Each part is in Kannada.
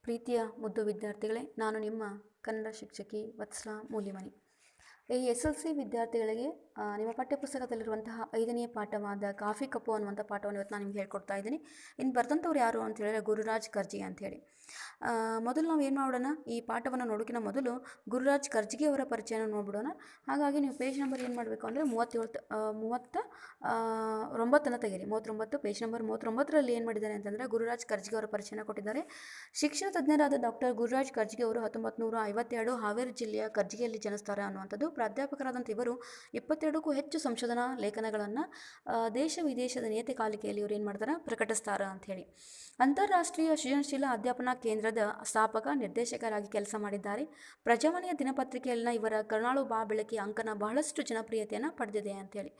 ಪ್ರೀತಿಯ ಮುದ್ದು ವಿದ್ಯಾರ್ಥಿಗಳೇ, ನಾನು ನಿಮ್ಮ ಕನ್ನಡ ಶಿಕ್ಷಕಿ ವತ್ಸಲ ಮೂಲಿಮನಿ. ಈ SLC ವಿದ್ಯಾರ್ಥಿಗಳಿಗೆ ನಿಮ್ಮ ಪಠ್ಯಪುಸ್ತಕದಲ್ಲಿರುವಂತಹ 5ನೇ ಪಾಠವಾದ ಕಾಫಿ ಕಪ್ಪು ಅನ್ನುವಂಥ ಪಾಠವನ್ನು ಇವತ್ತು ನಾನು ನಿಮ್ಗೆ ಹೇಳ್ಕೊಡ್ತಾ ಇದ್ದೀನಿ. ಇನ್ನು ಬರೆದಂಥವ್ರು ಯಾರು ಅಂತ ಹೇಳಿದ್ರೆ ಗುರುರಾಜ್ ಕರ್ಜಗಿ ಅಂಥೇಳಿ. ಮೊದಲು ನಾವು ಏನು ಮಾಡೋಣ, ಈ ಪಾಠವನ್ನು ನೋಡೋಕ್ಕಿಂತ ಮೊದಲು ಗುರುರಾಜ್ ಕರ್ಜಗಿ ಅವರ ಪರಿಚಯನ ನೋಡ್ಬಿಡೋಣ. ಹಾಗಾಗಿ ನೀವು ಪೇಜ್ ನಂಬರ್ ಏನು ಮಾಡಬೇಕು ಅಂದರೆ 39 ತೆಗೀರಿ. 39 ಪೇಜ್ ನಂಬರ್ 39ರಲ್ಲಿ ಏನು ಮಾಡಿದ್ದಾರೆ ಅಂತಂದರೆ ಗುರುರಾಜ್ ಕರ್ಜಗಿ ಅವರ ಪರಿಚಯನ ಕೊಟ್ಟಿದ್ದಾರೆ. ಶಿಕ್ಷಣ ತಜ್ಞರಾದ ಡಾಕ್ಟರ್ ಗುರುರಾಜ್ ಕರ್ಜಗಿ ಅವರು 1952 ಹಾವೇರಿ ಜಿಲ್ಲೆಯ ಕರ್ಜಗಿಯಲ್ಲಿ ಜನಿಸ್ತಾರೆ ಅನ್ನುವಂಥದ್ದು. ಪ್ರಾಧ್ಯಾಪಕರಾದಂಥ ಇವರು 22ಕ್ಕೂ ಹೆಚ್ಚು ಸಂಶೋಧನಾ ಲೇಖನಗಳನ್ನು ದೇಶ ವಿದೇಶದ ನಿಯತಕಾಲಿಕೆಯಲ್ಲಿ ಇವರು ಏನು ಮಾಡ್ತಾರೆ, ಪ್ರಕಟಿಸ್ತಾರೆ ಅಂಥೇಳಿ. ಅಂತಾರಾಷ್ಟ್ರೀಯ ಸೃಜನಶೀಲ ಅಧ್ಯಾಪನಾ ಕೇಂದ್ರದ ಸ್ಥಾಪಕ ನಿರ್ದೇಶಕರಾಗಿ ಕೆಲಸ ಮಾಡಿದ್ದಾರೆ. ಪ್ರಜಾವಾಣಿಯ ದಿನಪತ್ರಿಕೆಯಲ್ಲಿನ ಇವರ ಕರುಣಾಳು ಬಾ ಬೆಳಕಿ ಅಂಕನ ಬಹಳಷ್ಟು ಜನಪ್ರಿಯತೆಯನ್ನು ಪಡೆದಿದೆ ಅಂಥೇಳಿ.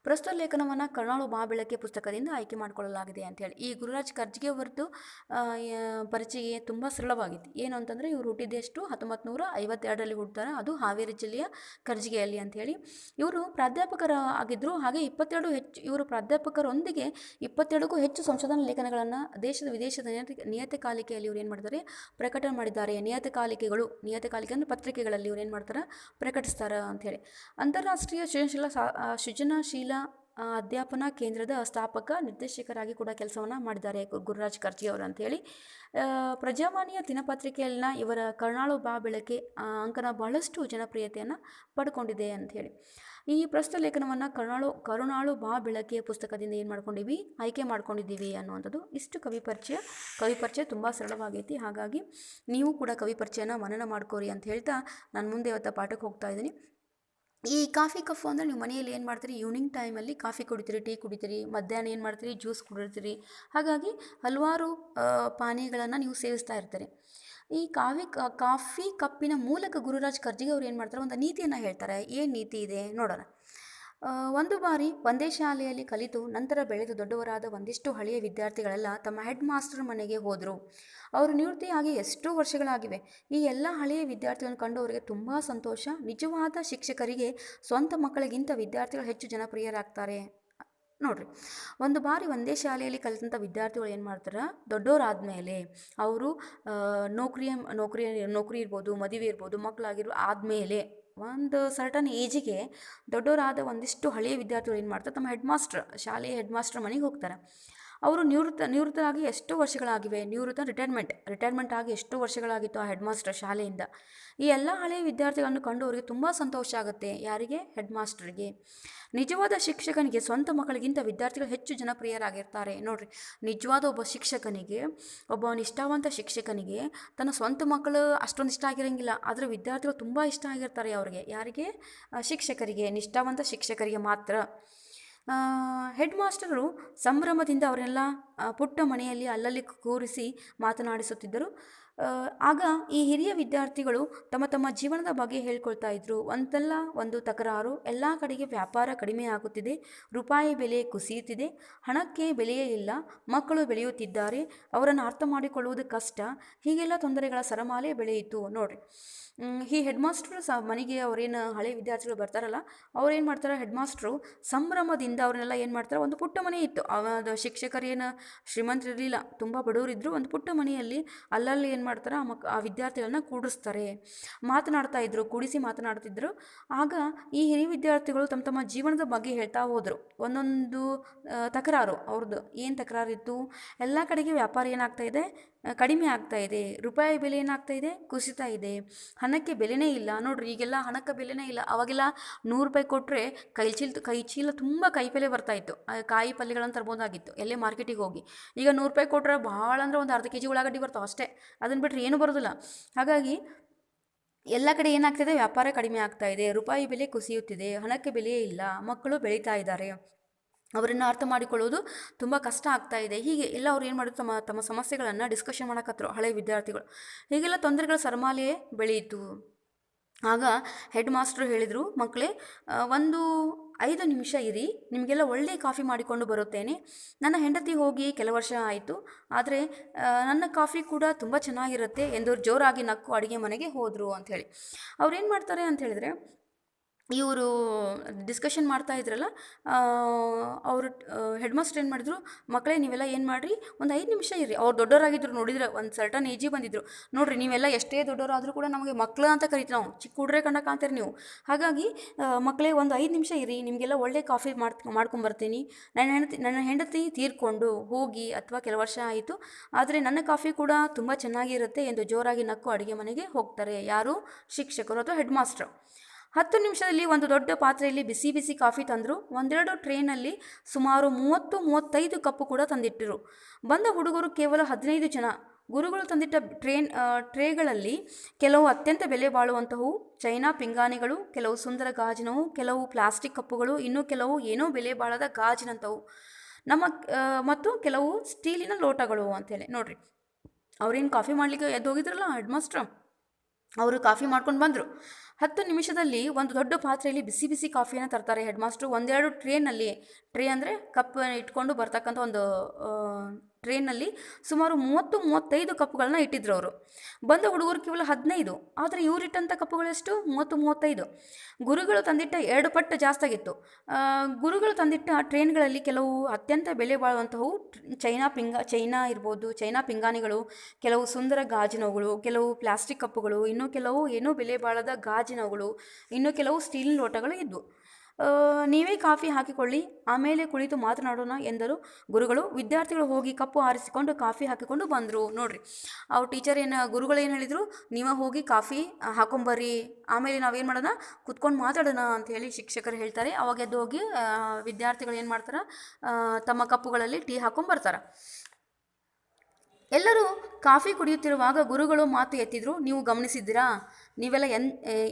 ಪ್ರಸ್ತುತ ಲೇಖನವನ್ನು ಕರುಣಾಳು ಬಾ ಬೆಳಕಿ ಪುಸ್ತಕದಿಂದ ಆಯ್ಕೆ ಮಾಡಿಕೊಳ್ಳಲಾಗಿದೆ ಅಂಥೇಳಿ. ಈ ಗುರುರಾಜ್ ಕರ್ಜಗಿ ಅವರದ್ದು ಪರಿಚಯ ತುಂಬ ಸರಳವಾಗಿತ್ತು. ಏನು ಅಂತಂದರೆ ಇವರು ಹುಟ್ಟಿದ್ದೆಷ್ಟು 1952ರಲ್ಲಿ ಹುಡ್ತಾರೆ, ಅದು ಹಾವೇರಿ ಜಿಲ್ಲೆಯ ಕರ್ಜಗಿಯಲ್ಲಿ ಅಂಥೇಳಿ. ಇವರು ಪ್ರಾಧ್ಯಾಪಕರ ಆಗಿದ್ದರು. ಹಾಗೆ 22 ಹೆಚ್ಚು ಇವರು ಪ್ರಾಧ್ಯಾಪಕರೊಂದಿಗೆ 22ಕ್ಕೂ ಹೆಚ್ಚು ಸಂಶೋಧನಾ ಲೇಖನಗಳನ್ನು ದೇಶದ ವಿದೇಶದ ನಿಯತಕಾಲಿಕೆಯಲ್ಲಿ ಇವರು ಏನು ಮಾಡಿದ್ದಾರೆ, ಪ್ರಕಟಣೆ ಮಾಡಿದ್ದಾರೆ. ನಿಯತಕಾಲಿಕೆ ಅಂದರೆ ಪತ್ರಿಕೆಗಳಲ್ಲಿ ಇವರು ಏನು ಮಾಡ್ತಾರೆ, ಪ್ರಕಟಿಸ್ತಾರೆ ಅಂಥೇಳಿ. ಅಂತಾರಾಷ್ಟ್ರೀಯ ಸೃಜನಶೀಲ ಅಧ್ಯಾಪನಾ ಕೇಂದ್ರದ ಸ್ಥಾಪಕ ನಿರ್ದೇಶಕರಾಗಿ ಕೂಡ ಕೆಲಸವನ್ನು ಮಾಡಿದ್ದಾರೆ ಗುರುರಾಜ್ ಕರ್ಜಗಿ ಅವರು ಅಂಥೇಳಿ. ಪ್ರಜಾವಾಣಿಯ ದಿನಪತ್ರಿಕೆಯಲ್ಲಿನ ಇವರ ಕರುಣಾಳು ಬಾ ಬೆಳಕಿ ಅಂಕನ ಬಹಳಷ್ಟು ಜನಪ್ರಿಯತೆಯನ್ನು ಪಡ್ಕೊಂಡಿದೆ ಅಂಥೇಳಿ. ಈ ಪ್ರಸ್ತುತ ಲೇಖನವನ್ನು ಕರುಣಾಳು ಬಾ ಬೆಳಕಿಯ ಪುಸ್ತಕದಿಂದ ಏನು ಮಾಡ್ಕೊಂಡಿವಿ, ಆಯ್ಕೆ ಮಾಡ್ಕೊಂಡಿದ್ದೀವಿ ಅನ್ನುವಂಥದ್ದು. ಇಷ್ಟು ಕವಿ ಪರಿಚಯ ತುಂಬ ಸರಳವಾಗೈತಿ. ಹಾಗಾಗಿ ನೀವು ಕೂಡ ಕವಿ ಪರಿಚಯನ ಮನನ ಮಾಡ್ಕೋರಿ ಅಂತ ಹೇಳ್ತಾ ನಾನು ಮುಂದೆ ಇವತ್ತು ಪಾಠಕ್ಕೆ ಹೋಗ್ತಾ ಇದ್ದೀನಿ. ಈ ಕಾಫಿ ಕಫು ಅಂದರೆ ನೀವು ಮನೆಯಲ್ಲಿ ಏನು ಮಾಡ್ತೀರಿ, ಈವ್ನಿಂಗ್ ಟೈಮಲ್ಲಿ ಕಾಫಿ ಕುಡಿತೀರಿ, ಟೀ ಕುಡಿತೀರಿ, ಮಧ್ಯಾಹ್ನ ಏನು ಮಾಡ್ತೀರಿ, ಜ್ಯೂಸ್ ಕುಡಿರ್ತೀರಿ. ಹಾಗಾಗಿ ಹಲವಾರು ಪಾನೀಯಗಳನ್ನು ನೀವು ಸೇವಿಸ್ತಾ ಇರ್ತೀರಿ. ಈ ಕಾಫಿ ಕಪ್ಪಿನ ಮೂಲಕ ಗುರುರಾಜ್ ಕರ್ಜಗಿ ಅವರು ಏನು ಮಾಡ್ತಾರೆ, ಒಂದು ನೀತಿಯನ್ನು ಹೇಳ್ತಾರೆ. ಏನು ನೀತಿ ಇದೆ ನೋಡೋಣ. ಒಂದು ಬಾರಿ ಒಂದೇ ಶಾಲೆಯಲ್ಲಿ ಕಲಿತು ನಂತರ ಬೆಳೆದು ದೊಡ್ಡವರಾದ ಒಂದಿಷ್ಟು ಹಳೆಯ ವಿದ್ಯಾರ್ಥಿಗಳೆಲ್ಲ ತಮ್ಮ ಹೆಡ್ ಮಾಸ್ಟರ್ ಮನೆಗೆ ಹೋದರು. ಅವರು ನಿವೃತ್ತಿಯಾಗಿ ಎಷ್ಟೋ ವರ್ಷಗಳಾಗಿವೆ. ಈ ಎಲ್ಲ ಹಳೆಯ ವಿದ್ಯಾರ್ಥಿಗಳನ್ನು ಕಂಡು ಅವರಿಗೆ ತುಂಬ ಸಂತೋಷ. ನಿಜವಾದ ಶಿಕ್ಷಕರಿಗೆ ಸ್ವಂತ ಮಕ್ಕಳಿಗಿಂತ ವಿದ್ಯಾರ್ಥಿಗಳು ಹೆಚ್ಚು ಜನಪ್ರಿಯರಾಗ್ತಾರೆ. ನೋಡ್ರಿ, ಒಂದು ಬಾರಿ ಒಂದೇ ಶಾಲೆಯಲ್ಲಿ ಕಲಿತಂಥ ವಿದ್ಯಾರ್ಥಿಗಳು ಏನು ಮಾಡ್ತಾರೆ, ದೊಡ್ಡವರಾದಮೇಲೆ ಅವರು ನೌಕರಿ ಇರ್ಬೋದು, ಮದುವೆ ಇರ್ಬೋದು, ಆದಮೇಲೆ ಒಂದು ಸರ್ಟನ್ ಏಜಿಗೆ ದೊಡ್ಡವರಾದ ಒಂದಿಷ್ಟು ಹಳೆಯ ವಿದ್ಯಾರ್ಥಿಗಳು ಏನು ಮಾಡ್ತಾರೆ, ತಮ್ಮ ಶಾಲೆಯ ಹೆಡ್ ಮಾಸ್ಟರ್ ಮನೆಗೆ ಹೋಗ್ತಾರೆ. ಅವರು ನಿವೃತ್ತರಾಗಿ ಎಷ್ಟೋ ವರ್ಷಗಳಾಗಿವೆ. ರಿಟೈರ್ಮೆಂಟ್ ಆಗಿ ಎಷ್ಟೋ ವರ್ಷಗಳಾಗಿತ್ತು ಆ ಹೆಡ್ ಮಾಸ್ಟರ್ ಶಾಲೆಯಿಂದ. ಈ ಎಲ್ಲ ಹಳೆಯ ವಿದ್ಯಾರ್ಥಿಗಳನ್ನು ಕಂಡು ಅವರಿಗೆ ತುಂಬ ಸಂತೋಷ ಆಗುತ್ತೆ. ಯಾರಿಗೆ? ಹೆಡ್ ಮಾಸ್ಟರ್ಗೆ. ನಿಜವಾದ ಶಿಕ್ಷಕನಿಗೆ ಸ್ವಂತ ಮಕ್ಕಳಿಗಿಂತ ವಿದ್ಯಾರ್ಥಿಗಳು ಹೆಚ್ಚು ಜನಪ್ರಿಯರಾಗಿರ್ತಾರೆ. ನೋಡ್ರಿ, ನಿಜವಾದ ಒಬ್ಬ ನಿಷ್ಠಾವಂತ ಶಿಕ್ಷಕನಿಗೆ ತನ್ನ ಸ್ವಂತ ಮಕ್ಕಳು ಅಷ್ಟೊಂದು ಇಷ್ಟ ಆಗಿರೋಂಗಿಲ್ಲ, ಆದರೆ ವಿದ್ಯಾರ್ಥಿಗಳು ತುಂಬ ಇಷ್ಟ ಆಗಿರ್ತಾರೆ ಅವ್ರಿಗೆ. ಯಾರಿಗೆ? ಶಿಕ್ಷಕರಿಗೆ, ನಿಷ್ಠಾವಂತ ಶಿಕ್ಷಕರಿಗೆ ಮಾತ್ರ. ಹೆಡ್ ಮಾಸ್ಟರು ಸಂಭ್ರಮದಿಂದ ಅವರೆಲ್ಲ ಪುಟ್ಟ ಮನೆಯಲ್ಲಿ ಅಲ್ಲಲ್ಲಿ ಕೂರಿಸಿ ಮಾತನಾಡಿಸುತ್ತಿದ್ದರು. ಆಗ ಈ ಹಿರಿಯ ವಿದ್ಯಾರ್ಥಿಗಳು ತಮ್ಮ ಜೀವನದ ಬಗ್ಗೆ ಹೇಳ್ಕೊಳ್ತಾ ಇದ್ರು. ಒಂದಲ್ಲ ಒಂದು ತಕರಾರು, ಎಲ್ಲ ಕಡೆಗೆ ವ್ಯಾಪಾರ ಕಡಿಮೆ ಆಗುತ್ತಿದೆ, ರೂಪಾಯಿ ಬೆಲೆ ಕುಸಿಯುತ್ತಿದೆ, ಹಣಕ್ಕೆ ಬೆಲೆಯೇ ಇಲ್ಲ, ಮಕ್ಕಳು ಬೆಳೆಯುತ್ತಿದ್ದಾರೆ, ಅವರನ್ನು ಅರ್ಥ ಮಾಡಿಕೊಳ್ಳುವುದು ಕಷ್ಟ, ಹೀಗೆಲ್ಲ ತೊಂದರೆಗಳ ಸರಮಾಲೆ ಬೆಳೆಯಿತು. ನೋಡ್ರಿ, ಈ ಹೆಡ್ ಮಾಸ್ಟ್ರು ಮನೆಗೆ ಅವ್ರೇನು ಹಳೆ ವಿದ್ಯಾರ್ಥಿಗಳು ಬರ್ತಾರಲ್ಲ, ಅವ್ರೇನು ಮಾಡ್ತಾರೆ, ಹೆಡ್ ಮಾಸ್ಟ್ರು ಸಂಭ್ರಮದಿಂದ ಅವ್ರನ್ನೆಲ್ಲ ಏನು ಮಾಡ್ತಾರೆ, ಒಂದು ಪುಟ್ಟ ಮನೆ ಇತ್ತು, ಅದು ಶಿಕ್ಷಕರೇನು ಶ್ರೀಮಂತರಿರಲಿಲ್ಲ, ತುಂಬ ಬಡವರಿದ್ದರು. ಒಂದು ಪುಟ್ಟ ಮನೆಯಲ್ಲಿ ಅಲ್ಲಲ್ಲಿ ಏನು ಮಾಡ್ತಾರೆ, ಆ ವಿದ್ಯಾರ್ಥಿಗಳನ್ನ ಕೂಡಿಸ್ತಾರೆ, ಕೂಡಿಸಿ ಮಾತನಾಡ್ತಿದ್ರು. ಆಗ ಈ ಹಿರಿಯ ವಿದ್ಯಾರ್ಥಿಗಳು ತಮ್ಮ ಜೀವನದ ಬಗ್ಗೆ ಹೇಳ್ತಾ ಹೋದರು. ಒಂದೊಂದು ತಕರಾರು ಅವ್ರದ್ದು ಏನು ತಕರಾರಿತ್ತು, ಎಲ್ಲ ಕಡೆಗೆ ವ್ಯಾಪಾರ ಏನಾಗ್ತಾ ಇದೆ, ಕಡಿಮೆ ಆಗ್ತಾ ಇದೆ, ರೂಪಾಯಿ ಬೆಲೆ ಏನಾಗ್ತಾ ಇದೆ, ಕುಸಿತಾ ಇದೆ, ಹಣಕ್ಕೆ ಬೆಲೆನೇ ಇಲ್ಲ. ನೋಡ್ರಿ, ಈಗೆಲ್ಲ ಹಣಕ್ಕೆ ಬೆಲೆನೇ ಇಲ್ಲ. ಅವಾಗೆಲ್ಲ 100 ರೂಪಾಯಿ ಕೊಟ್ಟರೆ ಕೈ ಚೀಲ ತುಂಬ ಕಾಯಿಪಲ್ಯ ಬರ್ತಾಯಿತ್ತು, ಕಾಯಿ ಪಲ್ಯಗಳನ್ನು ತರ್ಬೋದಾಗಿತ್ತು ಎಲ್ಲೇ ಮಾರ್ಕೆಟಿಗೆ ಹೋಗಿ. ಈಗ 100 ರೂಪಾಯಿ ಕೊಟ್ಟರೆ ಭಾಳ ಅಂದರೆ ಒಂದು ಅರ್ಧ kg ಉಳ್ಳಾಗಡ್ಡಿ ಬರ್ತಾವೆ ಅಷ್ಟೇ, ಅದನ್ನು ಬಿಟ್ಟರೆ ಏನೂ ಬರೋದಿಲ್ಲ. ಹಾಗಾಗಿ ಎಲ್ಲ ಕಡೆ ಏನಾಗ್ತಿದೆ, ವ್ಯಾಪಾರ ಕಡಿಮೆ ಆಗ್ತಾ ಇದೆ, ರೂಪಾಯಿ ಬೆಲೆ ಕುಸಿಯುತ್ತಿದೆ, ಹಣಕ್ಕೆ ಬೆಲೆಯೇ ಇಲ್ಲ, ಮಕ್ಕಳು ಬೆಳೀತಾ ಇದ್ದಾರೆ, ಅವರನ್ನು ಅರ್ಥ ಮಾಡಿಕೊಳ್ಳೋದು ತುಂಬ ಕಷ್ಟ ಆಗ್ತಾ ಇದೆ. ಹೀಗೆ ಎಲ್ಲ ಅವ್ರು ಏನು ಮಾಡಿದ್ರು, ತಮ್ಮ ಸಮಸ್ಯೆಗಳನ್ನು ಡಿಸ್ಕಷನ್ ಮಾಡಕತ್ತರು ಹಳೆಯ ವಿದ್ಯಾರ್ಥಿಗಳು. ಹೀಗೆಲ್ಲ ತೊಂದರೆಗಳ ಸರಮಾಲೆ ಬೆಳೆಯಿತು. ಆಗ ಹೆಡ್ ಮಾಸ್ಟ್ರು ಹೇಳಿದರು, ಮಕ್ಕಳೇ, ಒಂದು 5 ನಿಮಿಷ ಇರಿ, ನಿಮಗೆಲ್ಲ ಒಳ್ಳೆಯ ಕಾಫಿ ಮಾಡಿಕೊಂಡು ಬರುತ್ತೇನೆ. ನನ್ನ ಹೆಂಡತಿ ಹೋಗಿ ಕೆಲ ವರ್ಷ ಆಯಿತು, ಆದರೆ ನನ್ನ ಕಾಫಿ ಕೂಡ ತುಂಬ ಚೆನ್ನಾಗಿರುತ್ತೆ ಎಂದು ಜೋರಾಗಿ ನಕ್ಕು ಅಡುಗೆ ಮನೆಗೆ ಹೋದರು ಅಂಥೇಳಿ. ಅವ್ರೇನು ಮಾಡ್ತಾರೆ ಅಂತ ಹೇಳಿದ್ರೆ, ಇವರು ಡಿಸ್ಕಷನ್ ಮಾಡ್ತಾ ಇದ್ರಲ್ಲ, ಅವರು ಹೆಡ್ ಮಾಸ್ಟರ್ ಏನು ಮಾಡಿದ್ರು, ಮಕ್ಕಳೇ ನೀವೆಲ್ಲ ಏನು ಮಾಡಿರಿ, ಒಂದು 5 ನಿಮಿಷ ಇರಿ. ಅವ್ರು ದೊಡ್ಡವರಾಗಿದ್ರು, ನೋಡಿದ್ರೆ ಒಂದು ಸರ್ಟನ್ ಏಜಿಗೆ ಬಂದಿದ್ರು. ನೋಡಿರಿ ನೀವೆಲ್ಲ ಎಷ್ಟೇ ದೊಡ್ಡವರಾದರೂ ಕೂಡ ನಮಗೆ ಮಕ್ಕಳು ಅಂತ ಕರಿತೀವಿ ನಾವು, ಚಿಕ್ಕ ಹುಡ್ರೆ ಕಂಡ ಕಾಣ್ತೀರಿ ನೀವು. ಹಾಗಾಗಿ ಮಕ್ಕಳೇ ಒಂದು 5 ನಿಮಿಷ ಇರಿ, ನಿಮಗೆಲ್ಲ ಒಳ್ಳೆ ಕಾಫಿ ಮಾಡ್ಕೊಂಬರ್ತೀನಿ. ನನ್ನ ಹೆಂಡತಿ ತೀರ್ಕೊಂಡು ಹೋಗಿ ಅಥವಾ ಕೆಲವು ವರ್ಷ ಆಯಿತು, ಆದರೆ ನನ್ನ ಕಾಫಿ ಕೂಡ ತುಂಬ ಚೆನ್ನಾಗಿರುತ್ತೆ ಎಂದು ಜೋರಾಗಿ ನಕ್ಕು ಅಡುಗೆ ಮನೆಗೆ ಹೋಗ್ತಾರೆ. ಯಾರು? ಶಿಕ್ಷಕರು ಅಥವಾ ಹೆಡ್ ಮಾಸ್ಟರ್. 10 ನಿಮಿಷದಲ್ಲಿ ಒಂದು ದೊಡ್ಡ ಪಾತ್ರೆಯಲ್ಲಿ ಬಿಸಿ ಬಿಸಿ ಕಾಫಿ ತಂದರು. ಒಂದೆರಡು ಟ್ರೇನಲ್ಲಿ ಸುಮಾರು 30-35 ಕಪ್ಪು ಕೂಡ ತಂದಿಟ್ಟರು. ಬಂದ ಹುಡುಗರು ಕೇವಲ 15 ಜನ. ಗುರುಗಳು ತಂದಿಟ್ಟ ಟ್ರೇಗಳಲ್ಲಿ ಕೆಲವು ಅತ್ಯಂತ ಬೆಲೆ ಬಾಳುವಂತಹವು ಚೈನಾ ಪಿಂಗಾಣಿಗಳು, ಕೆಲವು ಸುಂದರ ಗಾಜಿನವು, ಕೆಲವು ಪ್ಲಾಸ್ಟಿಕ್ ಕಪ್ಪುಗಳು, ಇನ್ನೂ ಕೆಲವು ಏನೋ ಬೆಲೆ ಬಾಳದ ಗಾಜಿನಂಥವು, ಮತ್ತು ಕೆಲವು ಸ್ಟೀಲಿನ ಲೋಟಗಳು ಅಂತೇಳಿ. ನೋಡ್ರಿ, ಅವ್ರೇನು ಕಾಫಿ ಮಾಡಲಿಕ್ಕೆ ಎದ್ದು ಹೋಗಿದ್ರಲ್ಲ ಹೆಡ್ ಮಾಸ್ಟ್ರು, ಅವರು ಕಾಫಿ ಮಾಡ್ಕೊಂಡು ಬಂದರು. 10 ನಿಮಿಷದಲ್ಲಿ ಒಂದು ದೊಡ್ಡ ಪಾತ್ರೆಯಲ್ಲಿ ಬಿಸಿ ಬಿಸಿ ಕಾಫಿಯನ್ನು ತರ್ತಾರೆ ಹೆಡ್ ಮಾಸ್ಟ್ರು. ಒಂದೆರಡು ಟ್ರೇ ಅಂದರೆ ಕಪ್ ಇಟ್ಕೊಂಡು ಬರ್ತಕ್ಕಂಥ ಒಂದು ಟ್ರೇನಲ್ಲಿ ಸುಮಾರು 30-35 ಕಪ್ಪುಗಳನ್ನ ಇಟ್ಟಿದ್ರು ಅವರು. ಬಂದ ಹುಡುಗರು ಕೇವಲ 15, ಆದರೆ ಇವರಿಟ್ಟಂಥ ಕಪ್ಪುಗಳೆಷ್ಟು? 30-35. ಗುರುಗಳು ತಂದಿಟ್ಟ 2 ಪಟ್ಟು ಜಾಸ್ತಿಯಾಗಿತ್ತು. ಗುರುಗಳು ತಂದಿಟ್ಟ ಟ್ರೇನ್ಗಳಲ್ಲಿ ಕೆಲವು ಅತ್ಯಂತ ಬೆಲೆ ಬಾಳುವಂಥವು ಚೈನಾ ಇರ್ಬೋದು, ಚೈನಾ ಪಿಂಗಾಣಿಗಳು, ಕೆಲವು ಸುಂದರ ಗಾಜಿನವುಗಳು, ಕೆಲವು ಪ್ಲಾಸ್ಟಿಕ್ ಕಪ್ಪುಗಳು, ಇನ್ನೂ ಕೆಲವು ಏನೋ ಬೆಲೆ ಬಾಳದ ಗಾಜಿನವುಗಳು, ಇನ್ನೂ ಕೆಲವು ಸ್ಟೀಲಿನ ಲೋಟಗಳು ಇದ್ವು. ನೀವೇ ಕಾಫಿ ಹಾಕಿಕೊಳ್ಳಿ, ಆಮೇಲೆ ಕುಳಿತು ಮಾತನಾಡೋಣ ಎಂದರು ಗುರುಗಳು. ವಿದ್ಯಾರ್ಥಿಗಳು ಹೋಗಿ ಕಪ್ಪು ಆರಿಸಿಕೊಂಡು ಕಾಫಿ ಹಾಕಿಕೊಂಡು ಬಂದರು. ನೋಡ್ರಿ, ಅವ್ರ ಗುರುಗಳು ಏನು ಹೇಳಿದರು, ನೀವೇ ಹೋಗಿ ಕಾಫಿ ಹಾಕೊಂಬರ್ರಿ, ಆಮೇಲೆ ನಾವೇನು ಮಾಡೋಣ, ಕುತ್ಕೊಂಡು ಮಾತಾಡೋಣ ಅಂತ ಹೇಳಿ ಶಿಕ್ಷಕರು ಹೇಳ್ತಾರೆ. ಅವಾಗ ಎದ್ದು ಹೋಗಿ ವಿದ್ಯಾರ್ಥಿಗಳು ಏನು ಮಾಡ್ತಾರೆ, ತಮ್ಮ ಕಪ್ಪುಗಳಲ್ಲಿ ಟೀ ಹಾಕೊಂಬರ್ತಾರೆ. ಎಲ್ಲರೂ ಕಾಫಿ ಕುಡಿಯುತ್ತಿರುವಾಗ ಗುರುಗಳು ಮಾತು ಎತ್ತಿದ್ರು. ನೀವು ಗಮನಿಸಿದ್ದೀರಾ? ನೀವೆಲ್ಲ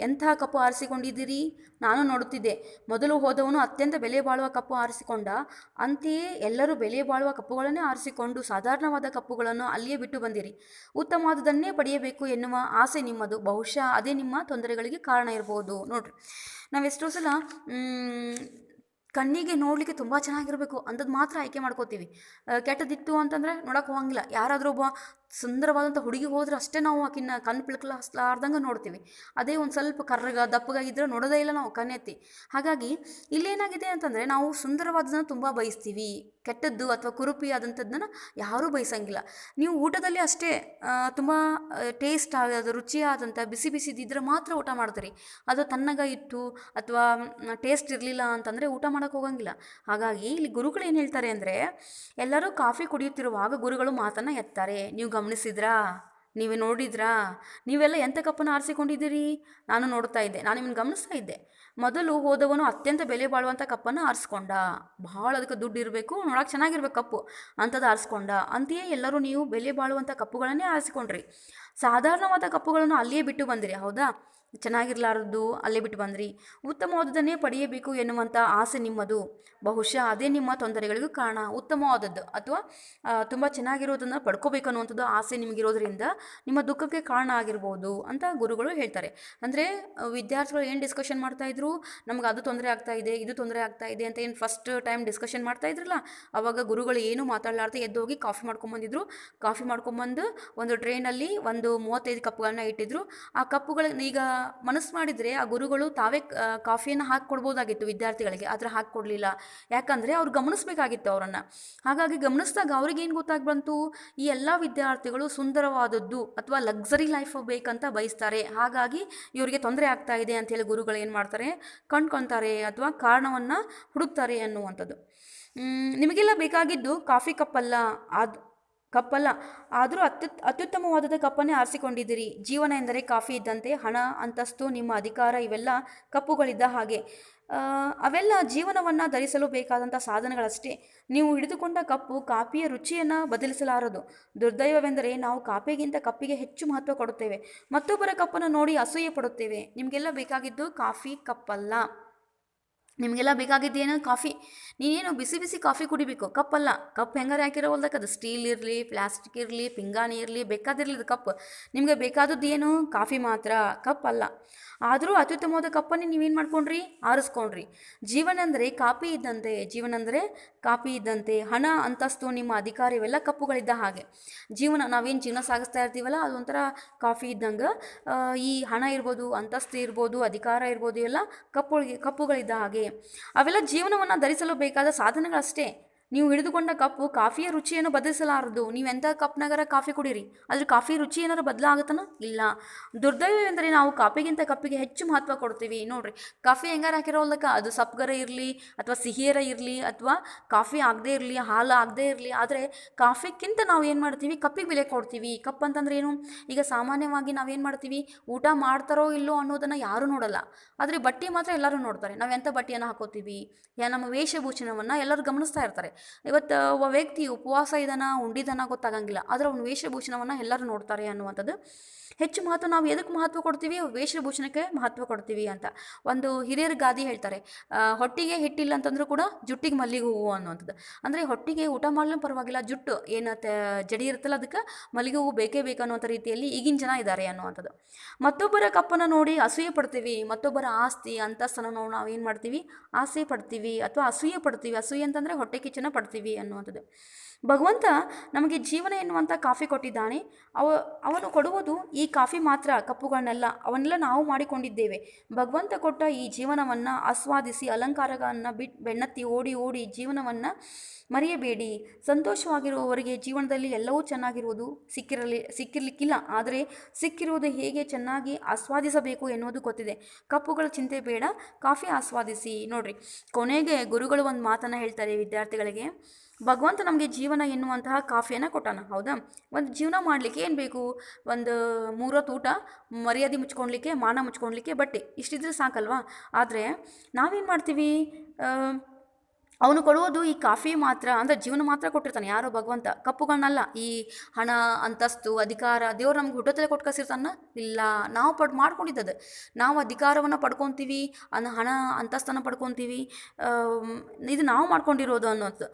ಎಂಥ ಕಪ್ಪು ಆರಿಸಿಕೊಂಡಿದ್ದೀರಿ? ನಾನು ನೋಡುತ್ತಿದ್ದೆ. ಮೊದಲು ಹೋದವನು ಅತ್ಯಂತ ಬೆಲೆ ಬಾಳುವ ಕಪ್ಪು ಆರಿಸಿಕೊಂಡ. ಅಂತೆಯೇ ಎಲ್ಲರೂ ಬೆಲೆ ಬಾಳುವ ಕಪ್ಪುಗಳನ್ನೇ ಆರಿಸಿಕೊಂಡು ಸಾಧಾರಣವಾದ ಕಪ್ಪುಗಳನ್ನು ಅಲ್ಲಿಯೇ ಬಿಟ್ಟು ಬಂದಿರಿ. ಉತ್ತಮವಾದದನ್ನೇ ಪಡೆಯಬೇಕು ಎನ್ನುವ ಆಸೆ ನಿಮ್ಮದು. ಬಹುಶಃ ಅದೇ ನಿಮ್ಮ ತೊಂದರೆಗಳಿಗೆ ಕಾರಣ ಇರಬಹುದು. ನೋಡ್ರಿ, ನಾವೆಷ್ಟೋ ಸಲ ಕಣ್ಣಿಗೆ ನೋಡಲಿಕ್ಕೆ ತುಂಬ ಚೆನ್ನಾಗಿರಬೇಕು ಅಂಥದ್ದು ಮಾತ್ರ ಆಯ್ಕೆ ಮಾಡ್ಕೋತೀವಿ. ಕೆಟ್ಟದಿತ್ತು ಅಂತಂದರೆ ನೋಡೋಕೆ ಹೋಗಂಗಿಲ್ಲ. ಯಾರಾದರೂ ಒಬ್ಬ ಸುಂದರವಾದಂಥ ಹುಡುಗಿ ಹೋದ್ರೆ ಅಷ್ಟೇ ನಾವು ಆಕಿನ್ನ ಕಣ್ಣು ಪಿಳ್ಕಲಾರ್ದಂಗೆ ನೋಡ್ತೀವಿ. ಅದೇ ಒಂದು ಸ್ವಲ್ಪ ದಪ್ಪಗಾಗಿದ್ದರೆ ನೋಡೋದೇ ಇಲ್ಲ ನಾವು ಕಣ್ಣೆತ್ತಿ. ಹಾಗಾಗಿ ಇಲ್ಲೇನಾಗಿದೆ ಅಂತಂದರೆ, ನಾವು ಸುಂದರವಾದದನ್ನು ತುಂಬ ಬಯಸ್ತೀವಿ, ಕೆಟ್ಟದ್ದು ಅಥವಾ ಕುರುಪಿ ಆದಂಥದ್ದನ್ನು ಯಾರೂ ಬಯಸಂಗಿಲ್ಲ. ನೀವು ಊಟದಲ್ಲಿ ಅಷ್ಟೇ ತುಂಬ ಟೇಸ್ಟ್ ಆಗೋದು, ರುಚಿಯಾದಂಥ ಬಿಸಿ ಬಿಸಿದಿದ್ದರೆ ಮಾತ್ರ ಊಟ ಮಾಡ್ತೀರಿ. ಅದು ತಣ್ಣಗೆ ಇತ್ತು ಅಥವಾ ಟೇಸ್ಟ್ ಇರಲಿಲ್ಲ ಅಂತಂದರೆ ಊಟ ಮಾಡೋಕ್ಕೆ ಹೋಗಂಗಿಲ್ಲ. ಹಾಗಾಗಿ ಇಲ್ಲಿ ಗುರುಗಳು ಏನು ಹೇಳ್ತಾರೆ ಅಂದರೆ, ಎಲ್ಲರೂ ಕಾಫಿ ಕುಡಿಯುತ್ತಿರುವಾಗ ಗುರುಗಳು ಮಾತನ್ನು ಎತ್ತಾರೆ. ನೀವು ಗಮನಿಸಿದ್ರಾ? ನೀವೇ ನೋಡಿದ್ರಾ? ನೀವೆಲ್ಲ ಎಂಥ ಕಪ್ಪನ್ನು ಆರಿಸಿಕೊಂಡಿದ್ದೀರಿ? ನಾನು ನೋಡ್ತಾ ಇದ್ದೆ, ನಾನು ನಿಮ್ಮನ್ನು ಗಮನಿಸ್ತಾ ಇದ್ದೆ. ಮೊದಲು ಹೋದವನು ಅತ್ಯಂತ ಬೆಲೆ ಬಾಳುವಂಥ ಕಪ್ಪನ್ನು ಆರಿಸ್ಕೊಂಡ. ಭಾಳ ಅದಕ್ಕೆ ದುಡ್ಡು ಇರಬೇಕು, ನೋಡೋಕೆ ಚೆನ್ನಾಗಿರ್ಬೇಕು ಕಪ್ಪು, ಅಂಥದ್ದು ಆರಿಸ್ಕೊಂಡ. ಅಂತೆಯೇ ಎಲ್ಲರೂ ನೀವು ಬೆಲೆ ಬಾಳುವಂಥ ಕಪ್ಪುಗಳನ್ನೇ ಆರಿಸಿಕೊಂಡ್ರಿ. ಸಾಧಾರಣವಾದ ಕಪ್ಪುಗಳನ್ನು ಅಲ್ಲಿಯೇ ಬಿಟ್ಟು ಬಂದಿರಿ. ಹೌದಾ? ಚೆನ್ನಾಗಿರಲಾರದ್ದು ಅಲ್ಲೇ ಬಿಟ್ಟು ಬಂದ್ರಿ. ಉತ್ತಮವಾದದನ್ನೇ ಪಡೆಯಬೇಕು ಎನ್ನುವಂಥ ಆಸೆ ನಿಮ್ಮದು. ಬಹುಶಃ ಅದೇ ನಿಮ್ಮ ತೊಂದರೆಗಳಿಗೂ ಕಾರಣ. ಉತ್ತಮವಾದದ್ದು ಅಥವಾ ತುಂಬ ಚೆನ್ನಾಗಿರೋದನ್ನು ಪಡ್ಕೋಬೇಕು ಅನ್ನುವಂಥದ್ದು ಆಸೆ ನಿಮಗಿರೋದ್ರಿಂದ ನಿಮ್ಮ ದುಃಖಕ್ಕೆ ಕಾರಣ ಆಗಿರ್ಬೋದು ಅಂತ ಗುರುಗಳು ಹೇಳ್ತಾರೆ. ಅಂದರೆ ವಿದ್ಯಾರ್ಥಿಗಳು ಏನು ಡಿಸ್ಕಷನ್ ಮಾಡ್ತಾಯಿದ್ರು, ನಮ್ಗೆ ಅದು ತೊಂದರೆ ಆಗ್ತಾ ಇದೆ, ಇದು ತೊಂದರೆ ಆಗ್ತಾ ಇದೆ ಅಂತ ಏನು ಫಸ್ಟ್ ಟೈಮ್ ಡಿಸ್ಕಷನ್ ಮಾಡ್ತಾಯಿದ್ರಲ್ಲ, ಆವಾಗ ಗುರುಗಳು ಏನು ಮಾತಾಡಲಾರ್ದೆ ಎದ್ದು ಹೋಗಿ ಕಾಫಿ ಮಾಡ್ಕೊಂಬಂದಿದ್ರು. ಕಾಫಿ ಮಾಡ್ಕೊಂಬಂದು ಒಂದು ಟ್ರೇನಲ್ಲಿ ಒಂದು 35 ಕಪ್ಪುಗಳನ್ನ ಇಟ್ಟಿದ್ರು. ಆ ಕಪ್ಪುಗಳನ್ನ ಈಗ ಮನಸ್ಸು ಮಾಡಿದರೆ ಆ ಗುರುಗಳು ತಾವೇ ಕಾಫಿಯನ್ನು ಹಾಕಿಕೊಡ್ಬೋದಾಗಿತ್ತು ವಿದ್ಯಾರ್ಥಿಗಳಿಗೆ, ಆದರೆ ಹಾಕಿಕೊಡ್ಲಿಲ್ಲ. ಯಾಕಂದರೆ ಅವ್ರು ಗಮನಿಸಬೇಕಾಗಿತ್ತು ಅವರನ್ನು. ಹಾಗಾಗಿ ಗಮನಿಸಿದಾಗ ಅವ್ರಿಗೇನು ಗೊತ್ತಾಗ್ಬಂತು, ಈ ಎಲ್ಲ ವಿದ್ಯಾರ್ಥಿಗಳು ಸುಂದರವಾದದ್ದು ಅಥವಾ ಲಕ್ಸರಿ ಲೈಫ್ ಬೇಕಂತ ಬಯಸ್ತಾರೆ. ಹಾಗಾಗಿ ಇವರಿಗೆ ತೊಂದರೆ ಆಗ್ತಾ ಇದೆ ಅಂಥೇಳಿ ಗುರುಗಳು ಏನು ಮಾಡ್ತಾರೆ, ಕಂಡ್ಕೊತಾರೆ ಅಥವಾ ಕಾರಣವನ್ನು ಹುಡುಕ್ತಾರೆ ಅನ್ನುವಂಥದ್ದು. ನಿಮಗೆಲ್ಲ ಬೇಕಾಗಿದ್ದು ಕಾಫಿ ಕಪ್ಪಲ್ಲ, ಆದರೂ ಅತ್ಯುತ್ತಮವಾದ ಕಪ್ಪನ್ನೇ ಆರಿಸಿಕೊಂಡಿದ್ದೀರಿ. ಜೀವನ ಎಂದರೆ ಕಾಫಿ ಇದ್ದಂತೆ. ಹಣ, ಅಂತಸ್ತು, ನಿಮ್ಮ ಅಧಿಕಾರ ಇವೆಲ್ಲ ಕಪ್ಪುಗಳಿದ್ದ ಹಾಗೆ. ಅವೆಲ್ಲ ಜೀವನವನ್ನು ಧರಿಸಲು ಬೇಕಾದಂಥ ಸಾಧನಗಳಷ್ಟೇ. ನೀವು ಹಿಡಿದುಕೊಂಡ ಕಪ್ಪು ಕಾಫಿಯ ರುಚಿಯನ್ನು ಬದಲಿಸಲಾರದು. ದುರ್ದೈವವೆಂದರೆ ನಾವು ಕಾಫಿಗಿಂತ ಕಪ್ಪಿಗೆ ಹೆಚ್ಚು ಮಹತ್ವ ಕೊಡುತ್ತೇವೆ. ಮತ್ತೊಬ್ಬರ ಕಪ್ಪನ್ನು ನೋಡಿ ಅಸೂಯೆ ಪಡುತ್ತೇವೆ. ನಿಮಗೆಲ್ಲ ಬೇಕಾಗಿದ್ದು ಕಾಫಿ ಕಪ್ಪಲ್ಲ. ನಿಮಗೆಲ್ಲ ಬೇಕಾಗಿದ್ದೇನು ಕಾಫಿ. ನೀನೇನು ಬಿಸಿ ಬಿಸಿ ಕಾಫಿ ಕುಡಿಬೇಕು, ಕಪ್ಪಲ್ಲ. ಕಪ್ ಹೆಂಗಾರೆ ಹಾಕಿರೋವಲ್ದಕ್ಕೆ ಅದು ಸ್ಟೀಲ್ ಇರಲಿ, ಪ್ಲಾಸ್ಟಿಕ್ ಇರಲಿ, ಪಿಂಗಾಣಿ ಇರಲಿ, ಬೇಕಾದಿರಲಿ ಅದು ಕಪ್. ನಿಮಗೆ ಬೇಕಾದದ್ದು ಏನು ಕಾಫಿ ಮಾತ್ರ, ಕಪ್ ಅಲ್ಲ. ಆದರೂ ಅತ್ಯುತ್ತಮವಾದ ಕಪ್ಪನ್ನು ನೀವೇನು ಮಾಡ್ಕೊಂಡ್ರಿ, ಆರಿಸ್ಕೊಂಡ್ರಿ. ಜೀವನ ಅಂದರೆ ಕಾಫಿ ಇದ್ದಂತೆ, ಜೀವನ ಅಂದರೆ ಕಾಫಿ ಇದ್ದಂತೆ. ಹಣ, ಅಂತಸ್ತು, ನಿಮ್ಮ ಅಧಿಕಾರ ಇವೆಲ್ಲ ಕಪ್ಪುಗಳಿದ್ದ ಹಾಗೆ. ಜೀವನ, ನಾವೇನು ಜೀವನ ಸಾಗಿಸ್ತಾ ಇರ್ತೀವಲ್ಲ, ಅದೊಂಥರ ಕಾಫಿ ಇದ್ದಂಗೆ. ಈ ಹಣ ಇರ್ಬೋದು, ಅಂತಸ್ತು ಇರ್ಬೋದು, ಅಧಿಕಾರ ಇರ್ಬೋದು, ಇವೆಲ್ಲ ಕಪ್ಪುಗಳಿದ್ದ ಹಾಗೆ. ಅವೆಲ್ಲ ಜೀವನವನ್ನು ಧರಿಸಲು ಬೇಕಾದ ಸಾಧನಗಳಷ್ಟೇ. ನೀವು ಹಿಡಿದುಕೊಂಡ ಕಪ್ಪು ಕಾಫಿಯ ರುಚಿಯನ್ನು ಬದಲಿಸಲಾರದು. ನೀವು ಎಂಥ ಕಪ್ನಾಗಾರ ಕಾಫಿ ಕುಡೀರಿ, ಅದ್ರ ಕಾಫಿ ರುಚಿ ಏನಾರು ಬದಲಾಗುತ್ತಾನ? ಇಲ್ಲ. ದುರ್ದೈವವೆಂದರೆ ನಾವು ಕಾಫಿಗಿಂತ ಕಪ್ಪಿಗೆ ಹೆಚ್ಚು ಮಹತ್ವ ಕೊಡ್ತೀವಿ. ನೋಡ್ರಿ, ಕಾಫಿ ಹೆಂಗಾರ ಹಾಕಿರೋಲ್ಲಕ್ಕ ಅದು ಸಪ್ಪಗರ ಇರಲಿ ಅಥವಾ ಸಿಹಿಯರ ಇರಲಿ ಅಥವಾ ಕಾಫಿ ಆಗದೇ ಇರಲಿ, ಹಾಲು ಆಗದೇ ಇರಲಿ, ಆದರೆ ಕಾಫಿಗಿಂತ ನಾವು ಏನು ಮಾಡ್ತೀವಿ, ಕಪ್ಪಿಗೆ ಬೆಲೆ ಕೊಡ್ತೀವಿ. ಕಪ್ ಅಂತಂದ್ರೆ ಏನು? ಈಗ ಸಾಮಾನ್ಯವಾಗಿ ನಾವೇನು ಮಾಡ್ತೀವಿ, ಊಟ ಮಾಡ್ತಾರೋ ಇಲ್ಲೋ ಅನ್ನೋದನ್ನು ಯಾರೂ ನೋಡಲ್ಲ, ಆದರೆ ಬಟ್ಟೆ ಮಾತ್ರ ಎಲ್ಲರೂ ನೋಡ್ತಾರೆ. ನಾವು ಎಂಥ ಬಟ್ಟೆಯನ್ನು ಹಾಕೋತೀವಿ, ನಮ್ಮ ವೇಷಭೂಷಣವನ್ನು ಎಲ್ಲರೂ ಗಮನಿಸ್ತಾ ಇರ್ತಾರೆ. ಇವತ್ತು ಒಬ್ಬ ವ್ಯಕ್ತಿ ಉಪವಾಸ ಇದಾನ, ಉಂಡಿದಾನ ಗೊತ್ತಾಗಂಗಿಲ್ಲ, ಆದರೆ ಅವನ ವೇಷಭೂಷಣವನ್ನು ಎಲ್ಲರೂ ನೋಡ್ತಾರೆ ಅನ್ನುವಂಥದ್ದು. ಹೆಚ್ಚು ಮಹತ್ವ ನಾವು ಎದಕ್ಕೆ ಮಹತ್ವ ಕೊಡ್ತೀವಿ? ವೇಷಭೂಷಣಕ್ಕೆ ಮಹತ್ವ ಕೊಡ್ತೀವಿ ಅಂತ. ಒಂದು ಹಿರಿಯರ ಗಾದಿ ಹೇಳ್ತಾರೆ, ಹೊಟ್ಟಿಗೆ ಹಿಟ್ಟಿಲ್ಲ ಅಂತಂದ್ರೂ ಕೂಡ ಜುಟ್ಟಿಗೆ ಮಲ್ಲಿಗೆ ಹೂವು ಅನ್ನುವಂಥದ್ದು. ಅಂದರೆ ಹೊಟ್ಟಿಗೆ ಊಟ ಮಾಡಲೂ ಪರವಾಗಿಲ್ಲ, ಜುಟ್ಟು ಏನು ಜಡಿ ಇರುತ್ತಲ್ಲ ಅದಕ್ಕೆ ಮಲ್ಲಿಗೆ ಹೂವು ಬೇಕೇ ಬೇಕು ಅನ್ನುವಂಥ ರೀತಿಯಲ್ಲಿ ಈಗಿನ ಜನ ಇದ್ದಾರೆ ಅನ್ನುವಂಥದ್ದು. ಮತ್ತೊಬ್ಬರ ಕಪ್ಪನ್ನು ನೋಡಿ ಅಸೂಯೆ ಪಡ್ತೀವಿ, ಮತ್ತೊಬ್ಬರ ಆಸ್ತಿ ಅಂತಸ್ತನ್ನು ನೋಡಿ ನಾವು ಏನು ಮಾಡ್ತೀವಿ, ಆಸೆ ಪಡ್ತೀವಿ ಅಥವಾ ಅಸೂಯೆ ಪಡ್ತೀವಿ. ಅಸೂಯೆ ಅಂತಂದರೆ ಹೊಟ್ಟೆ ಕಿಚ್ಚನ ಪಡ್ತೀವಿ ಅನ್ನುವಂಥದ್ದು. ಭಗವಂತ ನಮಗೆ ಜೀವನ ಎನ್ನುವಂಥ ಕಾಫಿ ಕೊಟ್ಟಿದ್ದಾನೆ. ಅವನು ಕೊಡುವುದು ಈ ಕಾಫಿ ಮಾತ್ರ, ಕಪ್ಪುಗಳನ್ನೆಲ್ಲ ಅವನ್ನೆಲ್ಲ ನಾವು ಮಾಡಿಕೊಂಡಿದ್ದೇವೆ. ಭಗವಂತ ಕೊಟ್ಟ ಈ ಜೀವನವನ್ನು ಆಸ್ವಾದಿಸಿ, ಅಲಂಕಾರಗಳನ್ನು ಬೆನ್ನತ್ತಿ ಓಡಿ ಓಡಿ ಜೀವನವನ್ನು ಮರೆಯಬೇಡಿ. ಸಂತೋಷವಾಗಿರುವವರಿಗೆ ಜೀವನದಲ್ಲಿ ಎಲ್ಲವೂ ಚೆನ್ನಾಗಿರುವುದು ಸಿಕ್ಕಿರಲಿಕ್ಕಿಲ್ಲ, ಆದರೆ ಸಿಕ್ಕಿರುವುದು ಹೇಗೆ ಚೆನ್ನಾಗಿ ಆಸ್ವಾದಿಸಬೇಕು ಎನ್ನುವುದು ಗೊತ್ತಿದೆ. ಕಪ್ಪುಗಳ ಚಿಂತೆ ಬೇಡ, ಕಾಫಿ ಆಸ್ವಾದಿಸಿ. ನೋಡ್ರಿ, ಕೊನೆಗೆ ಗುರುಗಳು ಒಂದು ಮಾತನ್ನು ಹೇಳ್ತಾರೆ ವಿದ್ಯಾರ್ಥಿಗಳಿಗೆ. ಭಗವಂತ ನಮಗೆ ಜೀವನ ಎನ್ನುವಂತಹ ಕಾಫಿಯನ್ನು ಕೊಟ್ಟಾನ, ಹೌದಾ? ಒಂದು ಜೀವನ ಮಾಡಲಿಕ್ಕೆ ಏನು ಬೇಕು? ಒಂದು 3 ಹೊತ್ತು ಊಟ, ಮರ್ಯಾದೆ ಮುಚ್ಕೊಳ್ಲಿಕ್ಕೆ, ಮಾನ ಮುಚ್ಕೊಳ್ಲಿಕ್ಕೆ ಬಟ್ಟೆ, ಇಷ್ಟಿದ್ರೆ ಸಾಕಲ್ವಾ? ಆದರೆ ನಾವೇನು ಮಾಡ್ತೀವಿ, ಅವನು ಕೊಡುವುದು ಈ ಕಾಫಿ ಮಾತ್ರ, ಅಂದರೆ ಜೀವನ ಮಾತ್ರ ಕೊಟ್ಟಿರ್ತಾನೆ ಯಾರೋ ಭಗವಂತ, ಕಪ್ಪುಗಳನ್ನಲ್ಲ. ಈ ಹಣ, ಅಂತಸ್ತು, ಅಧಿಕಾರ ದೇವ್ರು ನಮ್ಗೆ ಹುಟ್ಟೋತಲೆ ಕೊಟ್ಟು ಕಳಿಸಿರ್ತಾನ? ಇಲ್ಲ, ನಾವು ಮಾಡ್ಕೊಂಡಿದ್ದದು. ನಾವು ಅಧಿಕಾರವನ್ನು ಪಡ್ಕೊತೀವಿ, ಹಣ ಅಂತಸ್ತನ್ನು ಪಡ್ಕೊತೀವಿ, ಇದು ನಾವು ಮಾಡ್ಕೊಂಡಿರೋದು ಅನ್ನೋದು.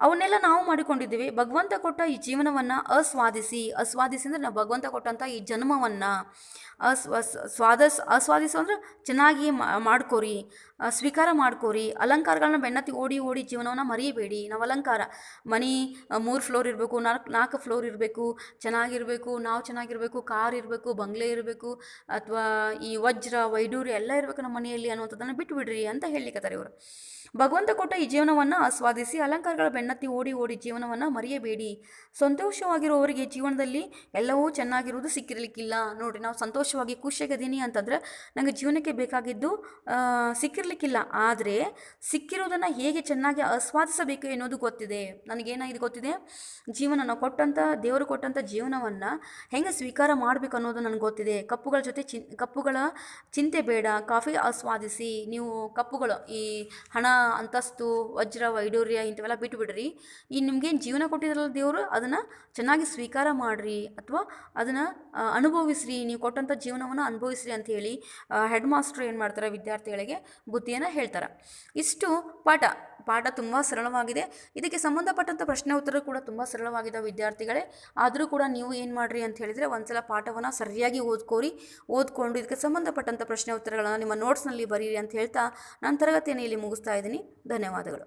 ಅವನ್ನೆಲ್ಲ ನಾವು ಮಾಡಿಕೊಂಡಿದ್ದೀವಿ. ಭಗವಂತ ಕೊಟ್ಟ ಈ ಜೀವನವನ್ನು ಆಸ್ವಾದಿಸಿ ಅಂದರೆ ನಾವು ಭಗವಂತ ಕೊಟ್ಟಂಥ ಈ ಜನ್ಮವನ್ನು ಆಸ್ವಾದಿಸು ಅಂದರೆ ಚೆನ್ನಾಗಿ ಮಾಡ್ಕೋರಿ, ಸ್ವೀಕಾರ ಮಾಡ್ಕೋರಿ. ಅಲಂಕಾರಗಳನ್ನ ಬೆನ್ನತ್ತಿ ಓಡಿ ಓಡಿ ಜೀವನವನ್ನು ಮರೆಯಬೇಡಿ. ನಾವು ಅಲಂಕಾರ ಮನೆ 3 ಫ್ಲೋರ್ ಇರಬೇಕು, 4 ಫ್ಲೋರ್ ಇರಬೇಕು, ಚೆನ್ನಾಗಿರಬೇಕು, ನಾವು ಚೆನ್ನಾಗಿರಬೇಕು, ಕಾರ್ ಇರಬೇಕು, ಬಂಗ್ಲೆ ಇರಬೇಕು, ಅಥವಾ ಈ ವಜ್ರ ವೈಡೂರ್ಯ ಎಲ್ಲ ಇರಬೇಕು ನಮ್ಮ ಮನೆಯಲ್ಲಿ ಅನ್ನುವಂಥದ್ದನ್ನು ಬಿಟ್ಟುಬಿಡ್ರಿ ಅಂತ ಹೇಳಲಿಕ್ಕತ್ತಾರೆ ಇವರು. ಭಗವಂತ ಕೊಟ್ಟ ಈ ಜೀವನವನ್ನು ಆಸ್ವಾದಿಸಿ, ಅಲಂಕಾರಗಳ ಬೆನ್ನತ್ತಿ ಓಡಿ ಓಡಿ ಜೀವನವನ್ನು ಮರೆಯಬೇಡಿ. ಸಂತೋಷವಾಗಿರುವವರಿಗೆ ಜೀವನದಲ್ಲಿ ಎಲ್ಲವೂ ಚೆನ್ನಾಗಿರುವುದು ಸಿಕ್ಕಿರಲಿಕ್ಕಿಲ್ಲ. ನೋಡಿರಿ, ನಾವು ಸಂತೋಷವಾಗಿ ಖುಷಿಯಾಗಿದ್ದೀನಿ ಅಂತಂದ್ರೆ ನನಗೆ ಜೀವನಕ್ಕೆ ಬೇಕಾಗಿದ್ದು ಸಿಕ್ಕಿರಲಿಕ್ಕಿಲ್ಲ, ಆದರೆ ಸಿಕ್ಕಿರೋದನ್ನು ಹೇಗೆ ಚೆನ್ನಾಗಿ ಆಸ್ವಾದಿಸಬೇಕು ಎನ್ನುವುದು ಗೊತ್ತಿದೆ. ನನಗೇನಾಗಿದೆ ಗೊತ್ತಿದೆ, ಜೀವನ ನಾವು ಕೊಟ್ಟಂಥ ದೇವರು ಕೊಟ್ಟಂಥ ಜೀವನವನ್ನು ಹೆಂಗೆ ಸ್ವೀಕಾರ ಮಾಡಬೇಕು ಅನ್ನೋದು ನನಗೆ ಗೊತ್ತಿದೆ. ಕಪ್ಪುಗಳ ಜೊತೆ ಕಪ್ಪುಗಳ ಚಿಂತೆ ಬೇಡ, ಕಾಫಿ ಆಸ್ವಾದಿಸಿ. ನೀವು ಕಪ್ಪುಗಳು ಈ ಹಣ, ಅಂತಸ್ತು, ವಜ್ರ ವೈಡೂರ್ಯ ಇಂಥವೆಲ್ಲ ಬಿಟ್ಟುಬಿಡ್ರಿ. ಈ ನಿಮ್ಗೇನು ಜೀವನ ಕೊಟ್ಟಿದ್ರಲ್ಲ ದೇವರು, ಅದನ್ನು ಚೆನ್ನಾಗಿ ಸ್ವೀಕಾರ ಮಾಡಿರಿ ಅಥವಾ ಅದನ್ನು ಅನುಭವಿಸ್ರಿ. ನೀವು ಕೊಟ್ಟಂಥ ಜೀವನವನ್ನು ಅನುಭವಿಸ್ರಿ ಅಂಥೇಳಿ ಹೆಡ್ ಮಾಸ್ಟ್ರು ಏನು ಮಾಡ್ತಾರೆ, ವಿದ್ಯಾರ್ಥಿಗಳಿಗೆ ಬುದ್ಧಿಯನ್ನು ಹೇಳ್ತಾರೆ. ಇಷ್ಟು ಪಾಠ ತುಂಬ ಸರಳವಾಗಿದೆ. ಇದಕ್ಕೆ ಸಂಬಂಧಪಟ್ಟಂಥ ಪ್ರಶ್ನೆ ಉತ್ತರ ಕೂಡ ತುಂಬ ಸರಳವಾಗಿದೆ ವಿದ್ಯಾರ್ಥಿಗಳೇ. ಆದರೂ ಕೂಡ ನೀವು ಏನು ಮಾಡಿರಿ ಅಂತ ಹೇಳಿದರೆ ಒಂದ್ಸಲ ಪಾಠವನ್ನು ಸರಿಯಾಗಿ ಓದ್ಕೊಂಡು ಇದಕ್ಕೆ ಸಂಬಂಧಪಟ್ಟಂಥ ಪ್ರಶ್ನೆ ಉತ್ತರಗಳನ್ನು ನಿಮ್ಮ ನೋಟ್ಸ್ನಲ್ಲಿ ಬರೀರಿ ಅಂತ ಹೇಳ್ತಾ ನಾನು ತರಗತಿಯನ್ನು ಇಲ್ಲಿ ಮುಗಿಸ್ತಾ ಇದ್ದೀನಿ. ಧನ್ಯವಾದಗಳು.